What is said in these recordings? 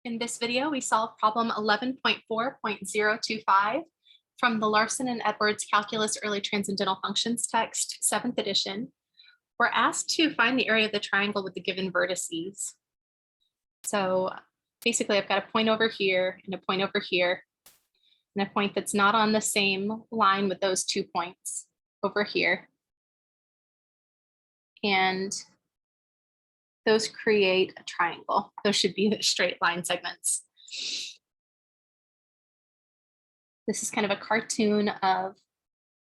In this video, we solve problem 11.4.025 from the Larson and Edwards Calculus Early Transcendental Functions text, 7th edition. We're asked to find the area of the triangle with the given vertices. So basically, I've got a point over here and a point over here, and a point that's not on the same line with those 2 points over here. And those create a triangle. Those should be the straight line segments. This is kind of a cartoon of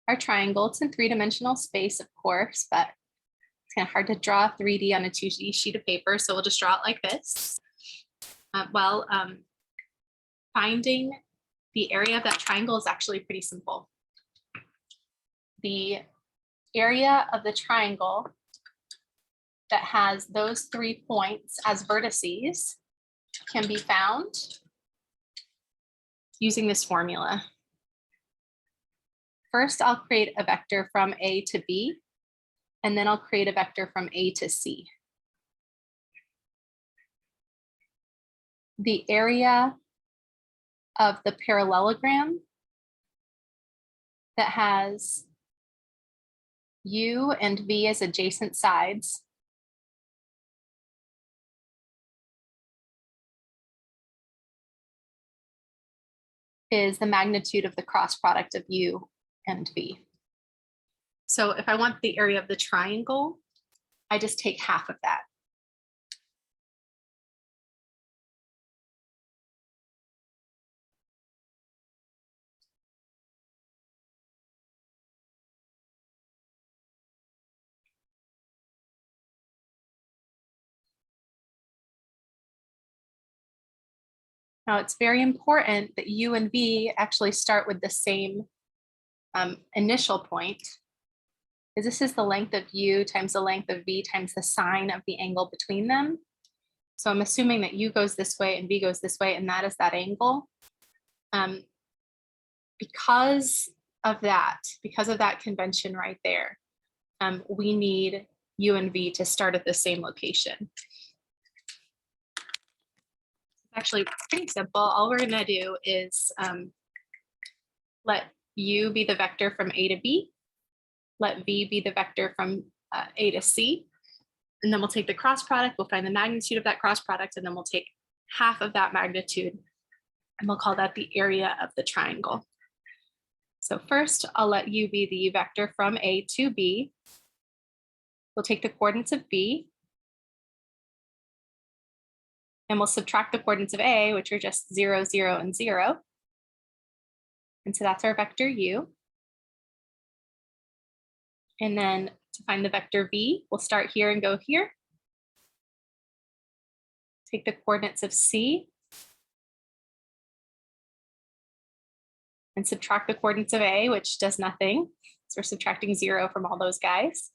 our triangle. It's in three-dimensional space, of course, but it's kind of hard to draw 3D on a 2D sheet of paper, so we'll just draw it like this. Finding the area of that triangle is actually pretty simple. The area of the triangle that has those 3 points as vertices can be found using this formula. First, I'll create a vector from A to B, and then I'll create a vector from A to C. The area of the parallelogram that has U and V as adjacent sides is the magnitude of the cross product of U and V. So if I want the area of the triangle, I just take half of that. Now, it's very important that U and V actually start with the same initial point, because this is the length of U times the length of V times the sine of the angle between them. So I'm assuming that U goes this way and V goes this way, and that is that angle. Because of that convention right there, we need U and V to start at the same location. Actually, pretty simple. All we're going to do is let U be the vector from A to B, let V be the vector from A to C, and then we'll take the cross product, we'll find the magnitude of that cross product, and then we'll take half of that magnitude, and we'll call that the area of the triangle. So first, I'll let U be the vector from A to B. We'll take the coordinates of B, and we'll subtract the coordinates of A, which are just 0, 0, and 0. And so that's our vector U. And then to find the vector V, we'll start here and go here. Take the coordinates of C and subtract the coordinates of A, which does nothing. So we're subtracting 0 from all those guys.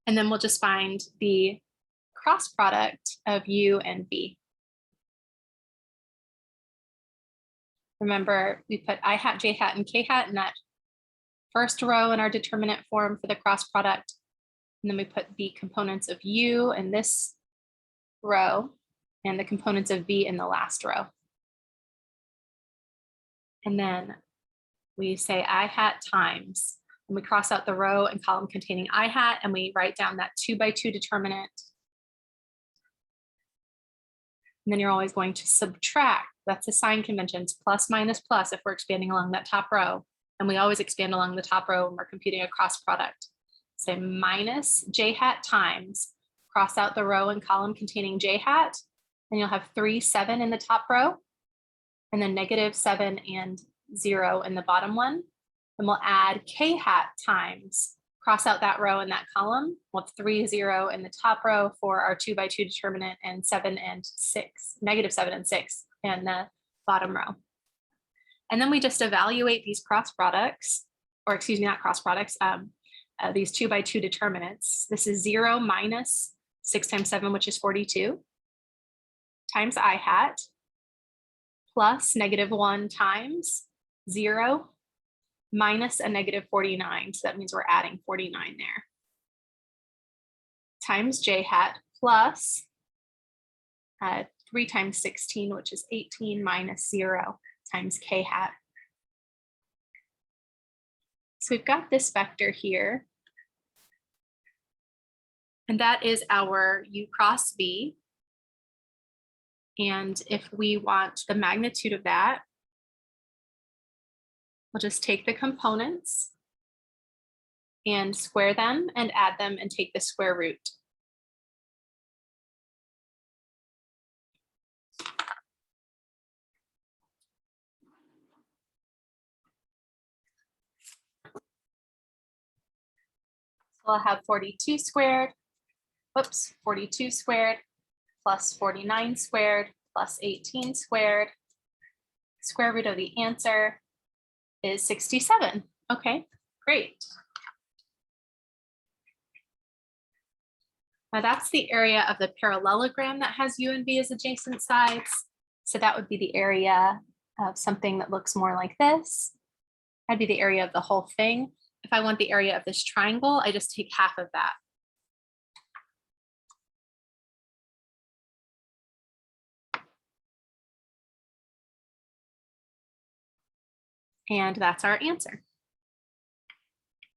And then we'll just find the cross product of U and V. Remember, we put I hat, J hat, and K hat in that first row in our determinant form for the cross product. And then we put the components of U in this row and the components of V in the last row. And then we say I hat times. And we cross out the row and column containing I hat, and we write down that 2 by 2 determinant. And then you're always going to subtract. That's a sign convention. It's plus minus plus if we're expanding along that top row. And we always expand along the top row when we're computing a cross product. Say minus J hat times, cross out the row and column containing J hat, and you'll have 3, 7 in the top row, and then negative 7 and 0 in the bottom one. And we'll add K hat times, cross out that row and that column. We'll have 3, 0 in the top row for our 2 by 2 determinant, and 7 and 6, negative 7 and 6 in the bottom row. And then we just evaluate these cross products, or excuse me, not cross products, these 2 by 2 determinants. This is 0 minus 6 times 7, which is 42, times I hat, plus negative 1 times 0, minus a negative 49. So that means we're adding 49 there. Times J hat plus 3 times 16, which is 18 minus 0 times k hat. So we've got this vector here. And that is our u cross v. And if we want the magnitude of that, we'll just take the components and square them and add them and take the square root. So I'll have 42 squared, 42 squared plus 49 squared plus 18 squared. Square root of the answer is 67. Okay, great. Now that's the area of the parallelogram that has u and v as adjacent sides. So that would be the area of something that looks more like this. That'd be the area of the whole thing. If I want the area of this triangle, I just take half of that. And that's our answer.